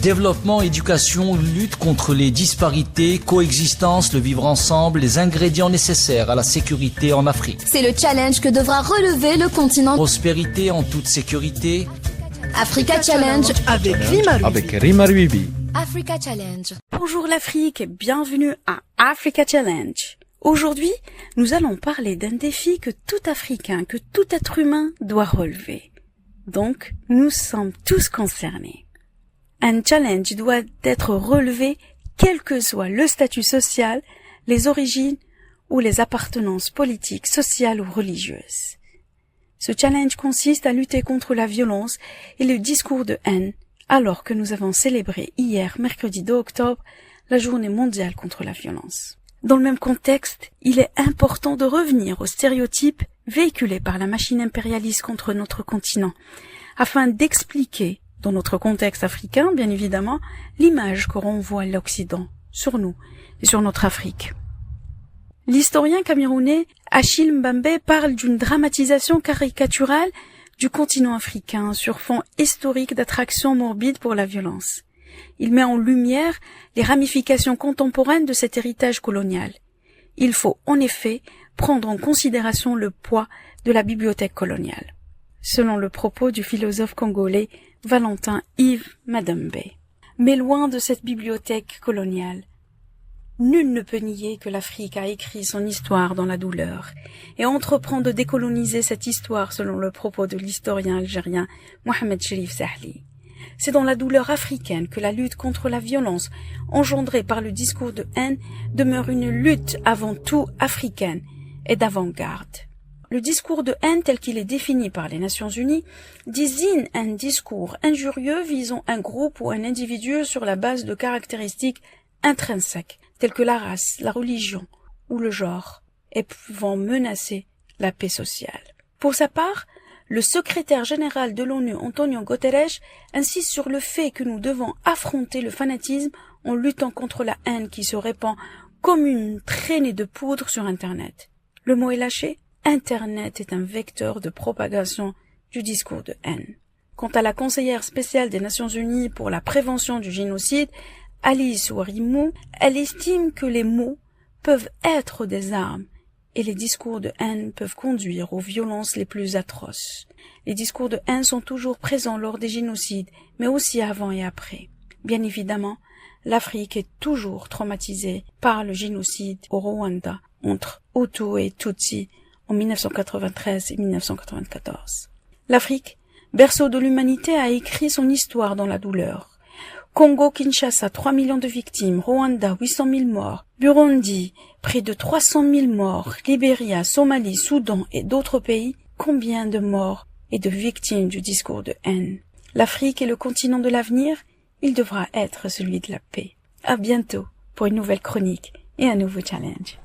Développement, éducation, lutte contre les disparités, coexistence, le vivre ensemble, les ingrédients nécessaires à la sécurité en Afrique. C'est le challenge que devra relever le continent. Prospérité en toute sécurité. Africa Challenge avec Rima Ruibi. Africa Challenge. Bonjour l'Afrique et bienvenue à Africa Challenge. Aujourd'hui, nous allons parler d'un défi que tout Africain, que tout être humain doit relever. Donc, nous sommes tous concernés. Un challenge doit être relevé quel que soit le statut social, les origines ou les appartenances politiques, sociales ou religieuses. Ce challenge consiste à lutter contre la violence et le discours de haine, alors que nous avons célébré hier, mercredi 2 octobre, la journée mondiale contre la violence. Dans le même contexte, il est important de revenir aux stéréotypes véhiculés par la machine impérialiste contre notre continent, afin d'expliquer, dans notre contexte africain, bien évidemment, l'image que renvoie l'Occident sur nous et sur notre Afrique. L'historien camerounais Achille Mbembe parle d'une dramatisation caricaturale du continent africain sur fond historique d'attraction morbide pour la violence. Il met en lumière les ramifications contemporaines de cet héritage colonial. Il faut en effet prendre en considération le poids de la bibliothèque coloniale, selon le propos du philosophe congolais Valentin Yves Madembe. Mais loin de cette bibliothèque coloniale, nul ne peut nier que l'Afrique a écrit son histoire dans la douleur et entreprend de décoloniser cette histoire selon le propos de l'historien algérien Mohamed Cherif Sahli. C'est dans la douleur africaine que la lutte contre la violence engendrée par le discours de haine demeure une lutte avant tout africaine et d'avant-garde. Le discours de haine tel qu'il est défini par les Nations Unies désigne un discours injurieux visant un groupe ou un individu sur la base de caractéristiques intrinsèques telles que la race, la religion ou le genre et pouvant menacer la paix sociale. Pour sa part, le secrétaire général de l'ONU, Antonio Guterres, insiste sur le fait que nous devons affronter le fanatisme en luttant contre la haine qui se répand comme une traînée de poudre sur Internet. Le mot est lâché, Internet est un vecteur de propagation du discours de haine. Quant à la conseillère spéciale des Nations Unies pour la prévention du génocide, Alice Ouarimou, elle estime que les mots peuvent être des armes et les discours de haine peuvent conduire aux violences les plus atroces. Les discours de haine sont toujours présents lors des génocides, mais aussi avant et après. Bien évidemment, l'Afrique est toujours traumatisée par le génocide au Rwanda entre Hutu et Tutsi en 1993 et 1994. L'Afrique, berceau de l'humanité, a écrit son histoire dans la douleur. Congo-Kinshasa, 3 millions de victimes, Rwanda, 800 000 morts, Burundi, près de 300 000 morts, Libéria, Somalie, Soudan et d'autres pays, combien de morts et de victimes du discours de haine. L'Afrique est le continent de l'avenir, il devra être celui de la paix. À bientôt pour une nouvelle chronique et un nouveau challenge.